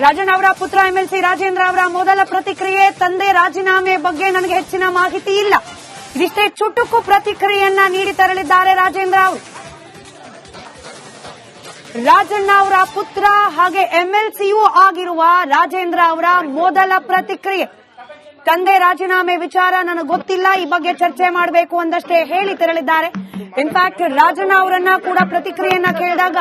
ರಾಜಣ್ಣ ಅವರ ಪುತ್ರ ಎಂಎಲ್ಸಿ ರಾಜೇಂದ್ರ ಅವರ ಮೊದಲ ಪ್ರತಿಕ್ರಿಯೆ. ತಂದೆ ರಾಜೀನಾಮೆ ಬಗ್ಗೆ ನನಗೆ ಹೆಚ್ಚಿನ ಮಾಹಿತಿ ಇಲ್ಲ. ಇದಿಷ್ಟೇ ಚುಟುಕು ಪ್ರತಿಕ್ರಿಯೆಯನ್ನ ನೀಡಿ ತೆರಳಿದ್ದಾರೆ ರಾಜೇಂದ್ರ ಅವರು. ರಾಜಣ್ಣ ಅವರ ಪುತ್ರ ಹಾಗೆ ಎಂಎಲ್ಸಿಯೂ ಆಗಿರುವ ರಾಜೇಂದ್ರ ಅವರ ಮೊದಲ ಪ್ರತಿಕ್ರಿಯೆ. ತಂದೆ ರಾಜೀನಾಮೆ ವಿಚಾರ ನನಗೆ ಗೊತ್ತಿಲ್ಲ, ಈ ಬಗ್ಗೆ ಚರ್ಚೆ ಮಾಡಬೇಕು ಅಂದಷ್ಟೇ ಹೇಳಿ ತೆರಳಿದ್ದಾರೆ. ಇನ್ಫ್ಯಾಕ್ಟ್ ರಾಜಣ್ಣ ಅವರನ್ನ ಕೂಡ ಪ್ರತಿಕ್ರಿಯೆಯನ್ನ ಕೇಳಿದಾಗ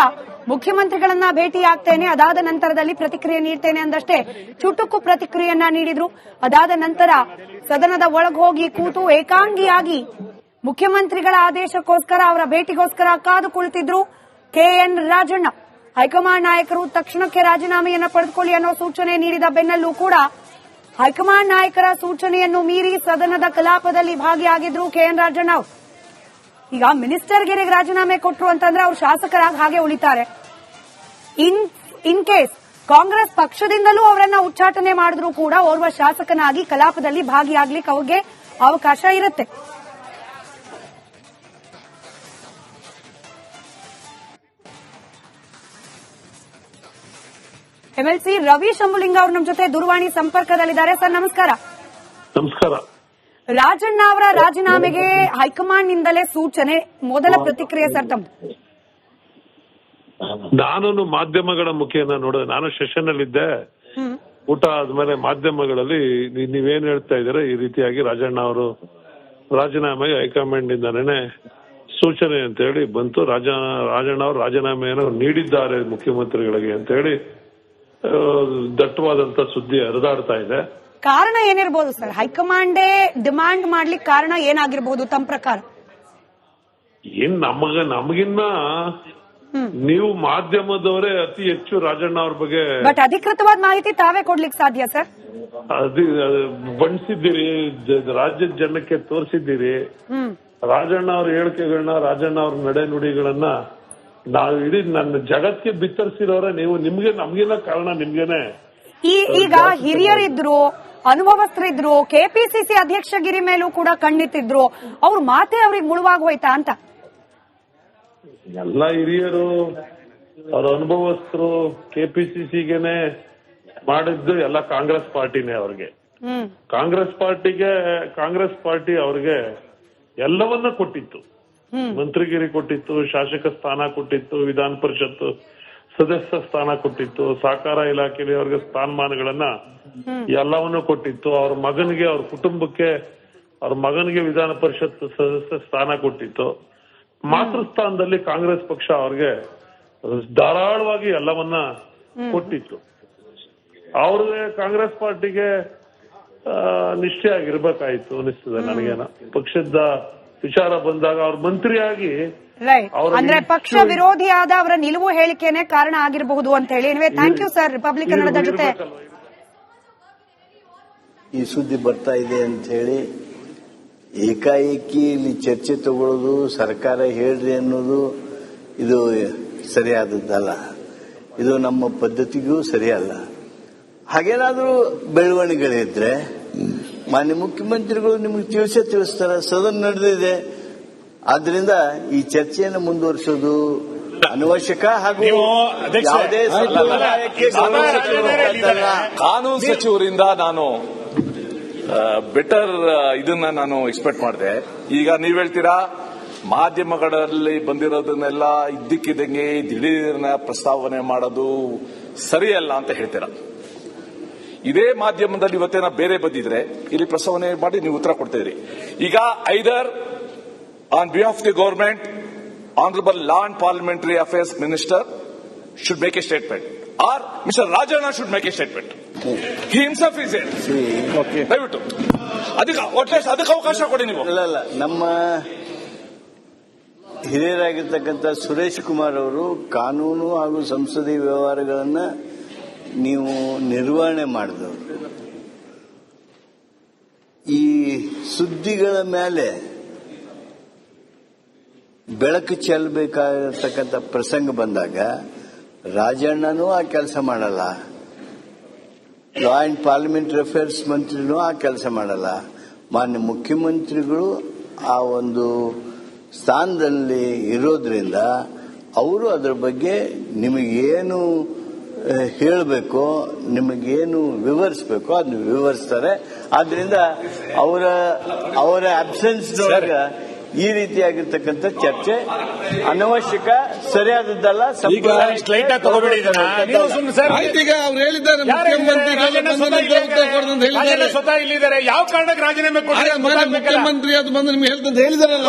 ಮುಖ್ಯಮಂತ್ರಿಗಳನ್ನ ಭೇಟಿಯಾಗ್ತೇನೆ, ಅದಾದ ನಂತರದಲ್ಲಿ ಪ್ರತಿಕ್ರಿಯೆ ನೀಡ್ತೇನೆ ಅಂದಷ್ಟೇ ಚುಟುಕು ಪ್ರತಿಕ್ರಿಯೆಯನ್ನ ನೀಡಿದ್ರು. ಅದಾದ ನಂತರ ಸದನದ ಒಳಗೆ ಹೋಗಿ ಕೂತು ಏಕಾಂಗಿಯಾಗಿ ಮುಖ್ಯಮಂತ್ರಿಗಳ ಆದೇಶಕ್ಕೋಸ್ಕರ ಅವರ ಭೇಟಿಗೋಸ್ಕರ ಕಾದು ಕುಳಿತಿದ್ರು ಕೆಎನ್ ರಾಜಣ್ಣ. ಹೈಕಮಾಂಡ್ ನಾಯಕರು ತಕ್ಷಣಕ್ಕೆ ರಾಜೀನಾಮೆಯನ್ನು ಪಡೆದುಕೊಳ್ಳಿ ಅನ್ನೋ ಸೂಚನೆ ನೀಡಿದ ಬೆನ್ನಲ್ಲೂ ಕೂಡ ಹೈಕಮಾಂಡ್ ನಾಯಕರ ಸೂಚನೆಯನ್ನು ಮೀರಿ ಸದನದ ಕಲಾಪದಲ್ಲಿ ಭಾಗಿಯಾಗಿದ್ರು ಕೆಎನ್ ರಾಜಣ್ಣ ಅವರು. ಈಗ ಮಿನಿಸ್ಟರ್ಗಿರಿಗೆ ರಾಜೀನಾಮೆ ಕೊಟ್ಟರು ಅಂತಂದ್ರೆ ಅವರು ಶಾಸಕರಾಗಿ ಹಾಗೆ ಉಳಿತಾರೆ. ಇನ್ ಕೇಸ್ ಕಾಂಗ್ರೆಸ್ ಪಕ್ಷದಿಂದಲೂ ಅವರನ್ನ ಉಚ್ಚಾಟನೆ ಮಾಡಿದ್ರು ಕೂಡ ಓರ್ವ ಶಾಸಕನಾಗಿ ಕಲಾಪದಲ್ಲಿ ಭಾಗಿಯಾಗ್ಲಿಕ್ಕೆ ಅವ್ರಿಗೆ ಅವಕಾಶ ಇರುತ್ತೆ. ಎಂಎಲ್ಸಿ ರವಿ ಶಂಭುಲಿಂಗ ಅವರು ನಮ್ಮ ಜೊತೆ ದೂರವಾಣಿ ಸಂಪರ್ಕದಲ್ಲಿದ್ದಾರೆ. ಸರ್ ನಮಸ್ಕಾರ. ನಮಸ್ಕಾರ. ರಾಜಣ್ಣ ಅವರ ರಾಜೀನಾಮೆಗೆ ಹೈಕಮಾಂಡ್ ನಿಂದಲೇ ಸೂಚನೆ, ಮೊದಲ ಪ್ರತಿಕ್ರಿಯೆ ಸರ್ ತಮ್ಮ. ನಾನು ಮಾಧ್ಯಮಗಳ ಮುಖೇನ ನೋಡಿದೆ. ನಾನು ಸೆಷನ್ ಅಲ್ಲಿದ್ದೆ, ಊಟ ಆದ್ಮೇಲೆ ಮಾಧ್ಯಮಗಳಲ್ಲಿ ನೀವೇನ್ ಹೇಳ್ತಾ ಇದ್ದೀರಾ, ಈ ರೀತಿಯಾಗಿ ರಾಜಣ್ಣ ಅವರು ರಾಜೀನಾಮೆಗೆ ಹೈಕಮಾಂಡ್ ನಿಂದನೇ ಸೂಚನೆ ಅಂತ ಹೇಳಿ ಬಂತು. ರಾಜಣ್ಣ ಅವರು ರಾಜೀನಾಮೆಯನ್ನು ನೀಡಿದ್ದಾರೆ ಮುಖ್ಯಮಂತ್ರಿಗಳಿಗೆ ಅಂತ ಹೇಳಿ ದಟ್ಟವಾದಂತ ಸುದ್ದಿ ಹರಿದಾಡ್ತಾ ಇದೆ. ಕಾರಣ ಏನಿರಬಹುದು ಸರ್? ಹೈಕಮಾಂಡೇ ಡಿಮಾಂಡ್ ಮಾಡ್ಲಿಕ್ಕೆ ಕಾರಣ ಏನಾಗಿರ್ಬಹುದು ತಮ್ಮ ಪ್ರಕಾರ? ಏನ್ ನಮಗಿನ್ನ ನೀವು ಮಾಧ್ಯಮದವರೇ ಅತಿ ಹೆಚ್ಚು ರಾಜಣ್ಣ ಅವ್ರ ಬಗ್ಗೆ ಬಟ್ ಅಧಿಕೃತವಾದ ಮಾಹಿತಿ ತಾವೇ ಕೊಡ್ಲಿಕ್ಕೆ ಸಾಧ್ಯ ಸರ್? ಬಣ್ಸಿದ್ದೀರಿ, ರಾಜ್ಯದ ಜನಕ್ಕೆ ತೋರಿಸಿದ್ದೀರಿ. ರಾಜಣ್ಣ ಅವ್ರ ಹೇಳಿಕೆಗಳನ್ನ, ರಾಜಣ್ಣ ಅವ್ರ ನಡೆ ನುಡಿಗಳನ್ನ ನಾವು ಇಡೀ ನನ್ನ ಜಗತ್ತಿಗೆ ಬಿತ್ತರಿಸಿರೋರೆ ನೀವು. ನಿಮ್ಗೆ ನಮ್ಗಿನ ಕಾರಣ ನಿಮ್ಗೇನೆ. ಈಗ ಹಿರಿಯರಿದ್ರು, ಅನುಭವಸ್ಥರಿದ್ರು, ಕೆಪಿಸಿಸಿ ಅಧ್ಯಕ್ಷಗಿರಿ ಮೇಲೂ ಕೂಡ ಕಣ್ಣಿಟ್ಟಿದ್ರು, ಅವ್ರ ಮಾತೆ ಅವ್ರಿಗೆ ಮುಳುವಾಗಿ ಹೋಯ್ತಾ ಅಂತ? ಎಲ್ಲ ಹಿರಿಯರು, ಅವ್ರ ಅನುಭವಸ್ಥರು ಕೆಪಿಸಿಸಿಗೆನೆ ಮಾಡಿದ್ದು ಎಲ್ಲ ಕಾಂಗ್ರೆಸ್ ಪಾರ್ಟಿನೇ ಅವ್ರಿಗೆ. ಕಾಂಗ್ರೆಸ್ ಪಾರ್ಟಿ ಅವ್ರಿಗೆ ಎಲ್ಲವನ್ನ ಕೊಟ್ಟಿತ್ತು. ಮಂತ್ರಿಗಿರಿ ಕೊಟ್ಟಿತ್ತು, ಶಾಸಕ ಸ್ಥಾನ ಕೊಟ್ಟಿತ್ತು, ವಿಧಾನ ಪರಿಷತ್ ಸದಸ್ಯ ಸ್ಥಾನ ಕೊಟ್ಟಿತ್ತು, ಸಹಕಾರ ಇಲಾಖೆಯಲ್ಲಿ ಅವ್ರಿಗೆ ಸ್ಥಾನಮಾನಗಳನ್ನ ಎಲ್ಲವನ್ನೂ ಕೊಟ್ಟಿತ್ತು. ಅವ್ರ ಮಗನಿಗೆ, ಅವ್ರ ಕುಟುಂಬಕ್ಕೆ, ಅವ್ರ ಮಗನಿಗೆ ವಿಧಾನ ಪರಿಷತ್ ಸದಸ್ಯ ಸ್ಥಾನ ಕೊಟ್ಟಿತ್ತು. ಮಾತೃಸ್ಥಾನದಲ್ಲಿ ಕಾಂಗ್ರೆಸ್ ಪಕ್ಷ ಅವ್ರಿಗೆ ಧಾರಾಳವಾಗಿ ಎಲ್ಲವನ್ನ ಕೊಟ್ಟಿತ್ತು. ಅವ್ರಿಗೆ ಕಾಂಗ್ರೆಸ್ ಪಾರ್ಟಿಗೆ ನಿಷ್ಠೆ ಆಗಿರ್ಬೇಕಾಯ್ತು ಅನಿಸ್ತದೆ ನನಗೇನ. ಪಕ್ಷದ ವಿಚಾರ ಬಂದಾಗ ಅವ್ರ ಮಂತ್ರಿಯಾಗಿ ಅಂದ್ರೆ ಪಕ್ಷ ವಿರೋಧಿಯಾದ ಅವರ ನಿಲುವು ಹೇಳಿಕೆನೆ ಕಾರಣ ಆಗಿರಬಹುದು ಅಂತ ಹೇಳಿ. Thank you sir. ರಿಪಬ್ಲಿಕ್ ಕನ್ನಡದ ಜೊತೆ ಈ ಸುದ್ದಿ ಬರ್ತಾ ಇದೆ ಅಂತ ಹೇಳಿ ಏಕಾಏಕಿ ಇಲ್ಲಿ ಚರ್ಚೆ ತಗೊಳ್ಳೋದು, ಸರ್ಕಾರ ಹೇಳ್ರಿ ಅನ್ನೋದು ಇದು ಸರಿಯಾದದ್ದಲ್ಲ. ಇದು ನಮ್ಮ ಪದ್ಧತಿಗೂ ಸರಿಯಲ್ಲ. ಹಾಗೇನಾದ್ರೂ ಬೆಳವಣಿಗೆಗಳಿದ್ರೆ ಮಾನ್ಯ ಮುಖ್ಯಮಂತ್ರಿಗಳು ನಿಮಗೆ ತಿಳಿಸ್ತಾರ. ಸದನ ನಡೆದಿದೆ, ಆದ್ರಿಂದ ಈ ಚರ್ಚೆಯನ್ನು ಮುಂದುವರಿಸೋದು ಅನವಶ್ಯಕ. ಹಾಗೂ ಯಾವುದೇ ಕಾನೂನು ಸಚಿವರಿಂದ ನಾನು ಬೆಟರ್ ಇದನ್ನ ನಾನು ಎಕ್ಸ್ಪೆಕ್ಟ್ ಮಾಡಿದೆ. ಈಗ ನೀವ್ ಹೇಳ್ತೀರಾ ಮಾಧ್ಯಮಗಳಲ್ಲಿ ಬಂದಿರೋದನ್ನೆಲ್ಲ ಇದ್ದಕ್ಕಿದ್ದಂಗೆ ದಿಢೀರ್ನ ಪ್ರಸ್ತಾವನೆ ಮಾಡೋದು ಸರಿಯಲ್ಲ ಅಂತ ಹೇಳ್ತೀರಾ. ಇದೇ ಮಾಧ್ಯಮದಲ್ಲಿ ಇವತ್ತೇನ ಬೇರೆ ಬಂದಿದ್ರೆ ಇಲ್ಲಿ ಪ್ರಸ್ತಾವನೆ ಮಾಡಿ ನೀವು ಉತ್ತರ ಕೊಡ್ತಿದ್ರಿ. ಈಗ either on behalf the government, honourable law and parliamentary affairs minister should make a statement or Mr. Rajana should make a statement. He himself is it. Okay. ದಯವಿಟ್ಟು ಅದಕ್ಕೆ ಅವಕಾಶ ಕೊಡಿ ನೀವು. ಇಲ್ಲ, ನಮ್ಮ ಹಿರಿಯರಾಗಿರ್ತಕ್ಕಂಥ ಸುರೇಶ್ ಕುಮಾರ್ ಅವರು ಕಾನೂನು ಹಾಗೂ ಸಂಸದೀಯ ವ್ಯವಹಾರಗಳನ್ನ ನೀವು ನಿರ್ವಹಣೆ ಮಾಡಿದವರು. ಈ ಸುದ್ದಿಗಳ ಮೇಲೆ ಬೆಳಕು ಚೆಲ್ಲಬೇಕಾಗಿರ್ತಕ್ಕಂಥ ಪ್ರಸಂಗ ಬಂದಾಗ ರಾಜಣ್ಣನೂ ಆ ಕೆಲಸ ಮಾಡಲ್ಲ, ಲಾ ಅಂಡ್ ಪಾರ್ಲಿಮೆಂಟರಿ ಅಫೇರ್ಸ್ ಮಂತ್ರಿನೂ ಆ ಕೆಲಸ ಮಾಡಲ್ಲ. ಮಾನ್ಯ ಮುಖ್ಯಮಂತ್ರಿಗಳು ಆ ಒಂದು ಸ್ಥಾನದಲ್ಲಿ ಇರೋದ್ರಿಂದ ಅವರು ಅದರ ಬಗ್ಗೆ ನಿಮಗೇನು ಹೇಳಬೇಕು, ನಿಮಗೇನು ವಿವರಿಸಬೇಕು ಅದನ್ನ ವಿವರಿಸ್ತಾರೆ. ಆದ್ರಿಂದ ಅವರ ಅಬ್ಸೆನ್ಸ್ ಈ ರೀತಿಯಾಗಿರ್ತಕ್ಕಂಥ ಚರ್ಚೆ ಅನವಶ್ಯಕ, ಸರಿಯಾದದ್ದಲ್ಲ. ಈಗ ಸ್ಟ್ರೈಟ್ ಆಗಿ ತಗೋಬೇಡಿ ಈಗ ಅವ್ರು ಹೇಳಿದ್ದಾರೆ ಮುಖ್ಯಮಂತ್ರಿ ಸ್ವತಃ ಇಲ್ಲಿದ್ದಾರೆ. ಯಾವ ಕಾರಣಕ್ಕೆ ರಾಜೀನಾಮೆ ಮುಖ್ಯಮಂತ್ರಿ ಅದು ಬಂದು ನಿಮ್ಗೆ ಹೇಳ್ತಂತ ಹೇಳಿದಾರಲ್ಲ.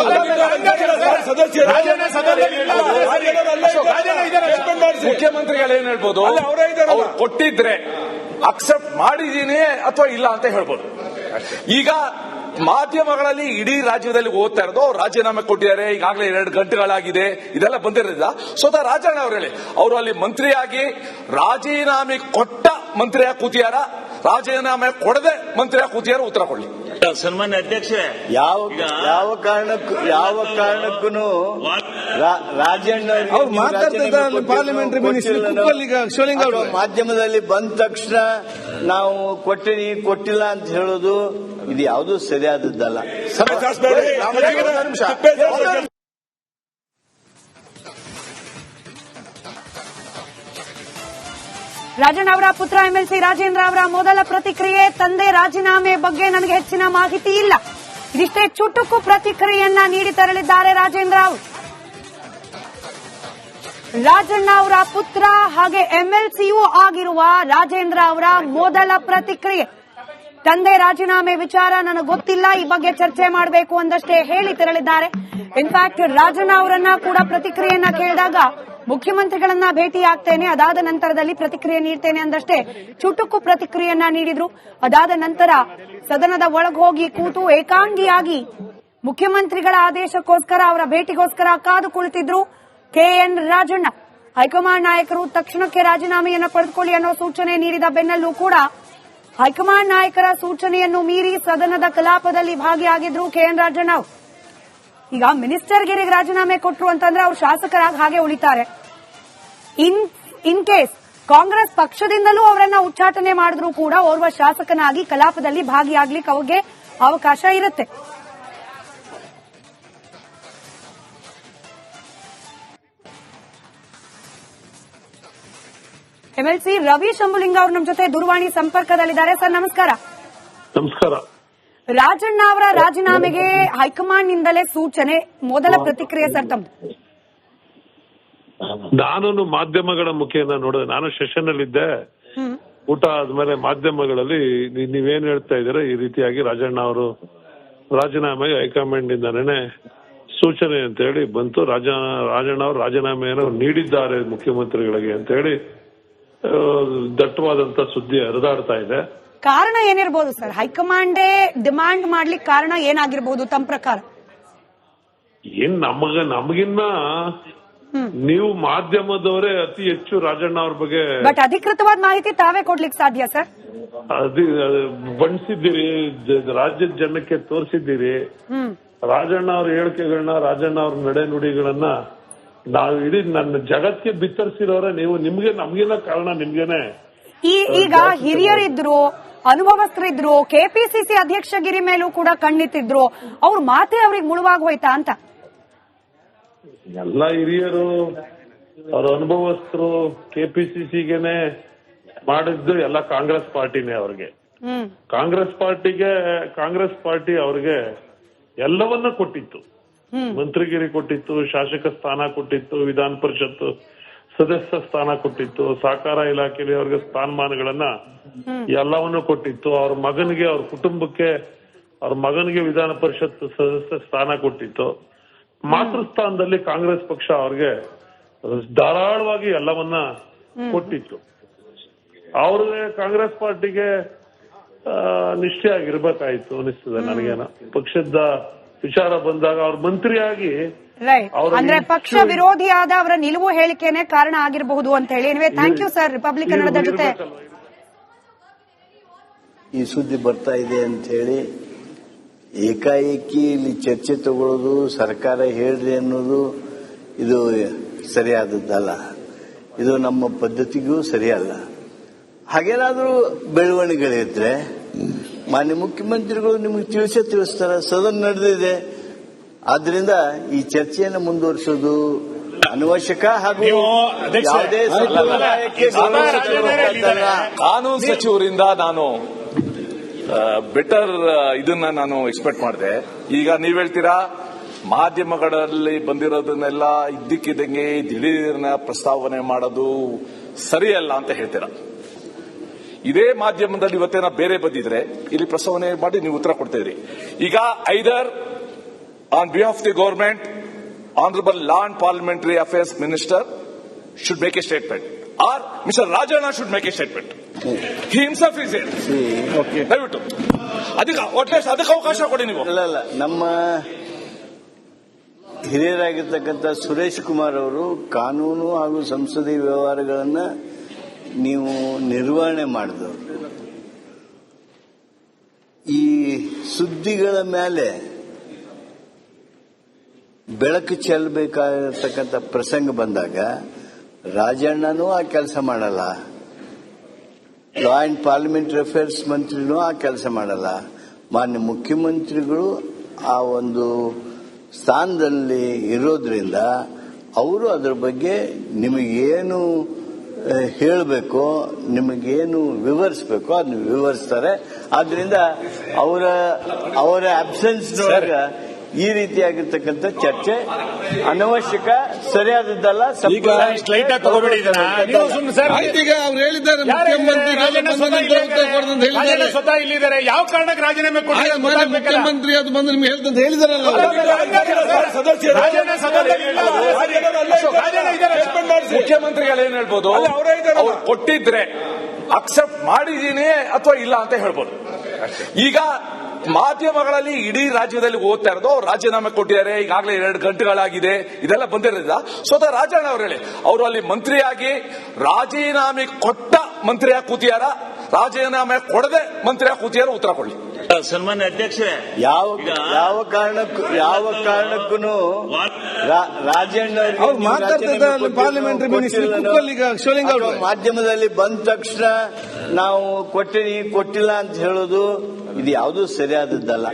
ಮುಖ್ಯಮಂತ್ರಿಗಳು ಏನ್ ಹೇಳ್ಬೋದು, ಅವ್ರು ಕೊಟ್ಟಿದ್ರೆ ಅಕ್ಸೆಪ್ಟ್ ಮಾಡಿದೀನಿ ಅಥವಾ ಇಲ್ಲ ಅಂತ ಹೇಳ್ಬೋದು. ಈಗ ಮಾಧ್ಯಮಗಳಲ್ಲಿ ಇಡೀ ರಾಜ್ಯದಲ್ಲಿ ಓದ್ತಾ ಇರೋದು ಅವ್ರು ರಾಜೀನಾಮೆ ಕೊಟ್ಟಿದ್ದಾರೆ, ಈಗಾಗಲೇ 2 ಗಂಟೆಗಳಾಗಿದೆ, ಇದೆಲ್ಲ ಬಂದಿರೋದ್ರಿಂದ ಸ್ವತಃ ರಾಜಣ್ಣ ಅವ್ರು ಹೇಳಿ ಅವರು ಅಲ್ಲಿ ಮಂತ್ರಿಯಾಗಿ ರಾಜೀನಾಮೆ ಕೊಟ್ಟ ಮಂತ್ರಿಯಾಗಿ ಕೂತಿಯಾರ, ರಾಜೀನಾಮೆ ಕೊಡದೆ ಮಂತ್ರಿಯಾಗಿ ಕೂತಿಯಾರ, ಉತ್ತರ ಕೊಡ್ಲಿ. ಸನ್ಮಾನ್ಯ ಅಧ್ಯಕ್ಷರೇ, ಯಾವ ಕಾರಣಕ್ಕೂ ರಾಜಣ್ಣ ಅವ್ರು ಮಾತಾಡ್ತಿದ್ದಾರೆ ಪಾರ್ಲಿಮೆಂಟರಿ ಮಿನಿಸ್ಟರ್ ಮಾಧ್ಯಮದಲ್ಲಿ ಬಂದ ತಕ್ಷಣ ನಾವು ಕೊಟ್ಟಿಲ್ಲ ಅಂತ ಹೇಳೋದು ಇದು ಯಾವುದೂ ಸರಿಯಾದದ್ದಲ್ಲ. ರಾಜಣ್ಣ ಅವರ ಪುತ್ರ ಎಂಎಲ್ಸಿ ರಾಜೇಂದ್ರ ಅವರ ಮೊದಲ ಪ್ರತಿಕ್ರಿಯೆ, ತಂದೆ ರಾಜೀನಾಮೆ ಬಗ್ಗೆ ನನಗೆ ಹೆಚ್ಚಿನ ಮಾಹಿತಿ ಇಲ್ಲ. ಇದಿಷ್ಟೇ ಚುಟುಕು ಪ್ರತಿಕ್ರಿಯೆಯನ್ನ ನೀಡಿ ತೆರಳಿದ್ದಾರೆ ರಾಜೇಂದ್ರ ಅವರು. ರಾಜಣ್ಣ ಅವರ ಪುತ್ರ ಹಾಗೆ ಎಂಎಲ್ಸಿಯೂ ಆಗಿರುವ ರಾಜೇಂದ್ರ ಅವರ ಮೊದಲ ಪ್ರತಿಕ್ರಿಯೆ, ತಂದೆ ರಾಜೀನಾಮೆ ವಿಚಾರ ನನಗೆ ಗೊತ್ತಿಲ್ಲ, ಈ ಬಗ್ಗೆ ಚರ್ಚೆ ಮಾಡಬೇಕು ಅಂದಷ್ಟೇ ಹೇಳಿ ತೆರಳಿದ್ದಾರೆ. ಇನ್ಫ್ಯಾಕ್ಟ್ ರಾಜಣ್ಣ ಅವರನ್ನ ಕೂಡ ಪ್ರತಿಕ್ರಿಯೆಯನ್ನ ಕೇಳಿದಾಗ ಮುಖ್ಯಮಂತ್ರಿಗಳನ್ನ ಭೇಟಿಯಾಗ್ತೇನೆ, ಅದಾದ ನಂತರದಲ್ಲಿ ಪ್ರತಿಕ್ರಿಯೆ ನೀಡ್ತೇನೆ ಅಂದಷ್ಟೇ ಚುಟುಕು ಪ್ರತಿಕ್ರಿಯೆಯನ್ನ ನೀಡಿದ್ರು. ಅದಾದ ನಂತರ ಸದನದ ಒಳಗೆ ಹೋಗಿ ಕೂತು ಏಕಾಂಗಿಯಾಗಿ ಮುಖ್ಯಮಂತ್ರಿಗಳ ಆದೇಶಕ್ಕೋಸ್ಕರ, ಅವರ ಭೇಟಿಗೋಸ್ಕರ ಕಾದು ಕುಳಿತಿದ್ರು ಕೆಎನ್ ರಾಜಣ್ಣ. ಹೈಕಮಾಂಡ್ ನಾಯಕರು ತಕ್ಷಣಕ್ಕೆ ರಾಜೀನಾಮೆಯನ್ನು ಪಡೆದುಕೊಳ್ಳಿ ಅನ್ನೋ ಸೂಚನೆ ನೀಡಿದ ಬೆನ್ನಲ್ಲೂ ಕೂಡ ಹೈಕಮಾಂಡ್ ನಾಯಕರ ಸೂಚನೆಯನ್ನು ಮೀರಿ ಸದನದ ಕಲಾಪದಲ್ಲಿ ಭಾಗಿಯಾಗಿದ್ರು ಕೆಎನ್ ರಾಜಣ್ಣ ಅವರು. ಈಗ ಮಿನಿಸ್ಟರ್ಗಿರಿಗೆ ರಾಜೀನಾಮೆ ಕೊಟ್ರು ಅಂತಂದ್ರೆ ಅವರು ಶಾಸಕರಾಗಿ ಹಾಗೆ ಉಳಿತಾರೆ. ಇನ್ ಕೇಸ್ ಕಾಂಗ್ರೆಸ್ ಪಕ್ಷದಿಂದಲೂ ಅವರನ್ನ ಉಚ್ಚಾಟನೆ ಮಾಡಿದ್ರು ಕೂಡ ಓರ್ವ ಶಾಸಕನಾಗಿ ಕಲಾಪದಲ್ಲಿ ಭಾಗಿಯಾಗ್ಲಿಕ್ಕೆ ಅವ್ರಿಗೆ ಅವಕಾಶ ಇರುತ್ತೆ. ಎಂಎಲ್ಸಿ ರವಿ ಶಂಭುಲಿಂಗ ಅವರು ನಮ್ಮ ಜೊತೆ ದೂರವಾಣಿ ಸಂಪರ್ಕದಲ್ಲಿದ್ದಾರೆ. ಸರ್ ನಮಸ್ಕಾರ. ನಮಸ್ಕಾರ. ರಾಜಣ್ಣ ಅವರ ರಾಜೀನಾಮೆಗೆ ಹೈಕಮಾಂಡ್ ನಿಂದಲೇ ಸೂಚನೆ, ಮೊದಲ ಪ್ರತಿಕ್ರಿಯೆ ಸರ್ ತಮ್ಮದು. ನಾನು ಮಾಧ್ಯಮಗಳ ಮುಖೇನ ನೋಡಿದೆ, ನಾನು ಸೆಷನ್ ಅಲ್ಲಿದ್ದೆ, ಊಟ ಆದ್ಮೇಲೆ ಮಾಧ್ಯಮಗಳಲ್ಲಿ ನೀವೇನ್ ಹೇಳ್ತಾ ಇದ್ದೀರಾ ಈ ರೀತಿಯಾಗಿ ರಾಜಣ್ಣ ಅವರು ರಾಜೀನಾಮೆಗೆ ಹೈಕಮಾಂಡ್ ನಿಂದನೇ ಸೂಚನೆ ಅಂತ ಹೇಳಿ ಬಂತು. ರಾಜಣ್ಣ ಅವರು ರಾಜೀನಾಮೆಯನ್ನು ನೀಡಿದ್ದಾರೆ ಮುಖ್ಯಮಂತ್ರಿಗಳಿಗೆ ಅಂತ ಹೇಳಿ ದಟ್ಟವಾದಂತ ಸುದ್ದಿ ಹರಿದಾಡ್ತಾ ಇದೆ. ಕಾರಣ ಏನಿರಬಹುದು ಸರ್? ಹೈಕಮಾಂಡೇ ಡಿಮಾಂಡ್ ಮಾಡ್ಲಿಕ್ಕೆ ಕಾರಣ ಏನಾಗಿರ್ಬೋದು ತಮ್ಮ ಪ್ರಕಾರ? ಏನ್ ನಮಗಿನ್ನ ನೀವು ಮಾಧ್ಯಮದವರೇ ಅತಿ ಹೆಚ್ಚು ರಾಜಣ್ಣ ಅವ್ರ ಬಗ್ಗೆ ಬಟ್ ಅಧಿಕೃತವಾದ ಮಾಹಿತಿ ತಾವೇ ಕೊಡ್ಲಿಕ್ಕೆ ಸಾಧ್ಯ ಸರ್? ಬಣ್ಸಿದ್ದೀರಿ, ರಾಜ್ಯದ ಜನಕ್ಕೆ ತೋರಿಸಿದ್ದೀರಿ. ರಾಜಣ್ಣ ಅವ್ರ ಹೇಳಿಕೆಗಳನ್ನ, ರಾಜಣ್ಣ ಅವ್ರ ನಡೆ ನುಡಿಗಳನ್ನ ನಾವು ಇಡೀ ನನ್ನ ಜಗತ್ತಿಗೆ ಬಿತ್ತರಿಸಿರೋರೆ ನೀವು. ನಿಮ್ಗೆ ನಮ್ಗಿನ ಕಾರಣ ನಿಮ್ಗೇನೆ. ಈಗ ಹಿರಿಯರಿದ್ರು, ಅನುಭವಸ್ಥರಿದ್ರು, ಕೆಪಿಸಿಸಿ ಅಧ್ಯಕ್ಷಗಿರಿ ಮೇಲೂ ಕೂಡ ಕಣ್ಣಿಟ್ಟಿದ್ರು, ಅವ್ರ ಮಾತೆ ಅವ್ರಿಗೆ ಮುಳುವಾಗಿ ಹೋಯ್ತಾ ಅಂತ? ಎಲ್ಲ ಹಿರಿಯರು, ಅವ್ರ ಅನುಭವಸ್ಥರು ಕೆಪಿಸಿಸಿಗೆನೆ ಮಾಡಿದ್ದು ಎಲ್ಲ ಕಾಂಗ್ರೆಸ್ ಪಾರ್ಟಿನೇ ಅವ್ರಿಗೆ. ಕಾಂಗ್ರೆಸ್ ಪಾರ್ಟಿ ಅವ್ರಿಗೆ ಎಲ್ಲವನ್ನ ಕೊಟ್ಟಿತ್ತು. ಮಂತ್ರಿಗಿರಿ ಕೊಟ್ಟಿತ್ತು, ಶಾಸಕ ಸ್ಥಾನ ಕೊಟ್ಟಿತ್ತು, ವಿಧಾನ ಪರಿಷತ್ ಸದಸ್ಯ ಸ್ಥಾನ ಕೊಟ್ಟಿತ್ತು, ಸಹಕಾರ ಇಲಾಖೆಯಲ್ಲಿ ಅವ್ರಿಗೆ ಸ್ಥಾನಮಾನಗಳನ್ನ ಎಲ್ಲವನ್ನೂ ಕೊಟ್ಟಿತ್ತು. ಅವ್ರ ಮಗನಿಗೆ, ಅವ್ರ ಕುಟುಂಬಕ್ಕೆ, ಅವ್ರ ಮಗನಿಗೆ ವಿಧಾನ ಪರಿಷತ್ ಸದಸ್ಯ ಸ್ಥಾನ ಕೊಟ್ಟಿತ್ತು. ಮಾತೃಸ್ಥಾನದಲ್ಲಿ ಕಾಂಗ್ರೆಸ್ ಪಕ್ಷ ಅವ್ರಿಗೆ ಧಾರಾಳವಾಗಿ ಎಲ್ಲವನ್ನ ಕೊಟ್ಟಿತ್ತು. ಅವ್ರಿಗೆ ಕಾಂಗ್ರೆಸ್ ಪಾರ್ಟಿಗೆ ನಿಷ್ಠೆ ಆಗಿರ್ಬೇಕಾಯ್ತು ಅನಿಸ್ತದೆ ನನಗೇನ. ಪಕ್ಷದ ವಿಚಾರ ಬಂದಾಗ ಅವ್ರ ಮಂತ್ರಿಯಾಗಿ ಅಂದ್ರೆ ಪಕ್ಷ ವಿರೋಧಿಯಾದ ಅವರ ನಿಲುವು ಹೇಳಿಕೆನೆ ಕಾರಣ ಆಗಿರಬಹುದು ಅಂತ ಹೇಳಿ. Thank you sir. ರಿಪಬ್ಲಿಕನ್ ಜೊತೆ ಈ ಸುದ್ದಿ ಬರ್ತಾ ಇದೆ ಅಂತ ಹೇಳಿ ಏಕಾಏಕಿ ಇಲ್ಲಿ ಚರ್ಚೆ ತಗೊಳ್ಳೋದು, ಸರ್ಕಾರ ಹೇಳ್ರಿ ಅನ್ನೋದು ಇದು ಸರಿಯಾದದ್ದಲ್ಲ. ಇದು ನಮ್ಮ ಪದ್ಧತಿಗೂ ಸರಿಯಲ್ಲ. ಹಾಗೇನಾದ್ರೂ ಬೆಳವಣಿಗೆಗಳಿದ್ರೆ ಮಾನ್ಯ ಮುಖ್ಯಮಂತ್ರಿಗಳು ನಿಮಗೆ ತಿಳಿಸ್ತಾರ. ಸದನ ನಡೆದಿದೆ, ಆದ್ರಿಂದ ಈ ಚರ್ಚೆಯನ್ನು ಮುಂದುವರಿಸೋದು ಅನವಶ್ಯಕ ಹಾಗೂ ನೀವು ಅಧ್ಯಕ್ಷ, ಯಾವುದೇ ಸಂಪ್ರದಾಯಕ್ಕೆ ಕಾನೂನು ಸಚಿವರಿಂದ ನಾನು ಬೆಟರ್ ಇದನ್ನ ನಾನು ಎಕ್ಸ್ಪೆಕ್ಟ್ ಮಾಡಿದೆ. ಈಗ ನೀವ್ ಹೇಳ್ತೀರಾ ಮಾಧ್ಯಮಗಳಲ್ಲಿ ಬಂದಿರೋದನ್ನೆಲ್ಲ ಇದ್ದಕ್ಕಿದ್ದಂಗೆ ದಿಢೀರ್ನ ಪ್ರಸ್ತಾವನೆ ಮಾಡೋದು ಸರಿಯಲ್ಲ ಅಂತ ಹೇಳ್ತೀರಾ. ಇದೇ ಮಾಧ್ಯಮದಲ್ಲಿ ಇವತ್ತೇನ ಬೇರೆ ಬಂದಿದ್ರೆ ಇಲ್ಲಿ ಪ್ರಸ್ತಾವನೆ ಮಾಡಿ ನೀವು ಉತ್ತರ ಕೊಡ್ತಿದ್ರಿ. ಈಗ either on behalf the government honourable law and parliamentary affairs minister should make a statement or Mr. Rajana should make a statement. He himself is here. ದಯವಿಟ್ಟು ಅದಕ್ಕೆ ಅವಕಾಶ ಕೊಡಿ ನೀವು. ಅಲ್ಲ, ನಮ್ಮ ಹಿರಿಯರಾಗಿರ್ತಕ್ಕಂಥ ಸುರೇಶ್ ಕುಮಾರ್ ಅವರು ಕಾನೂನು ಹಾಗೂ ಸಂಸದೀಯ ವ್ಯವಹಾರಗಳನ್ನ ನೀವು ನಿರ್ವಹಣೆ ಮಾಡಿದವರು. ಈ ಸುದ್ದಿಗಳ ಮೇಲೆ ಬೆಳಕು ಚೆಲ್ಲಬೇಕಾಗಿರ್ತಕ್ಕಂಥ ಪ್ರಸಂಗ ಬಂದಾಗ ರಾಜಣ್ಣನೂ ಆ ಕೆಲಸ ಮಾಡಲ್ಲ, ಲಾ ಅಂಡ್ ಪಾರ್ಲಿಮೆಂಟರಿ ಅಫೇರ್ಸ್ ಮಂತ್ರಿನೂ ಆ ಕೆಲಸ ಮಾಡಲ್ಲ, ಮಾನ್ಯ ಮುಖ್ಯಮಂತ್ರಿಗಳು ಆ ಒಂದು ಸ್ಥಾನದಲ್ಲಿ ಇರೋದ್ರಿಂದ ಅವರು ಅದರ ಬಗ್ಗೆ ನಿಮಗೇನು ಹೇಳಬೇಕೋ, ನಿಮಗೇನು ವಿವರಿಸಬೇಕೋ ಅದನ್ನ ವಿವರಿಸ್ತಾರೆ. ಆದ್ರಿಂದ ಅವರ ಅಬ್ಸೆನ್ಸ್ ಈ ರೀತಿಯಾಗಿರ್ತಕ್ಕಂಥ ಚರ್ಚೆ ಅನವಶ್ಯಕ, ಸರಿಯಾದದ್ದಲ್ಲ. ಸ್ಲೈಟ್ ಆಗಿ ತಗೋಬೇಡಿ ಇದನ್ನ. ನೀವು ಸುಮ್ಮನೆ ಸರ್, ಈಗ ಅವ್ರು ಹೇಳಿದ್ದಾರೆ ಮುಖ್ಯಮಂತ್ರಿ ಹೇಳಿದ್ದಾರೆ, ಸ್ವತಃ ಇಲ್ಲಿದ್ದಾರೆ. ಯಾವ ಕಾರಣಕ್ಕೆ ರಾಜೀನಾಮೆ ಮುಖ್ಯಮಂತ್ರಿ ಅದು ಬಂದು ನಿಮ್ಗೆ ಹೇಳ್ತಂತ ಹೇಳಿದಾರಲ್ಲ. ಮುಖ್ಯಮಂತ್ರಿಗಳು ಏನ್ ಹೇಳ್ಬೋದು, ಅವ್ರು ಕೊಟ್ಟಿದ್ರೆ ಅಕ್ಸೆಪ್ಟ್ ಮಾಡಿದೀನಿ ಅಥವಾ ಇಲ್ಲ ಅಂತ ಹೇಳ್ಬೋದು. ಈಗ ಮಾಧ್ಯಮಗಳಲ್ಲಿ ಇಡೀ ರಾಜ್ಯದಲ್ಲಿ ಓದ್ತಾ ಇರೋದು ಅವ್ರು ರಾಜೀನಾಮೆ ಕೊಟ್ಟಿದ್ದಾರೆ, ಈಗಾಗಲೇ 2 ಗಂಟೆಗಳಾಗಿದೆ, ಇದೆಲ್ಲ ಬಂದಿರೋದ್ರಿಂದ ಸ್ವತಃ ರಾಜಣ್ಣ ಅವರು ಹೇಳಿ ಅವರು ಅಲ್ಲಿ ಮಂತ್ರಿಯಾಗಿ ರಾಜೀನಾಮೆ ಕೊಟ್ಟ ಮಂತ್ರಿಯಾಗಿ ಕೂತಿಯಾರ, ರಾಜೀನಾಮೆ ಕೊಡದೆ ಮಂತ್ರಿಯಾಗಿ ಕೂತಿಯಾರ, ಉತ್ತರ ಕೊಡ್ಲಿ. ಸನ್ಮಾನ್ಯ ಅಧ್ಯಕ್ಷರೇ, ಯಾವ ಕಾರಣಕ್ಕೂ ರಾಜಣ್ಣ ಅವ್ರು ಮಾತಾಡ್ತಿದ್ದಾರೆ ಪಾರ್ಲಿಮೆಂಟರಿ ಮಿನಿಸ್ಟ್ರಿ ಕುಕ್ಕಲ್ಲಿ ಶಿವಲಿಂಗ ಮಾಧ್ಯಮದಲ್ಲಿ ಬಂದ ತಕ್ಷಣ ನಾವು ಕೊಟ್ಟಿಲ್ಲ ಅಂತ ಹೇಳೋದು ಇದು ಯಾವುದೂ ಸರಿಯಾದದ್ದಲ್ಲ.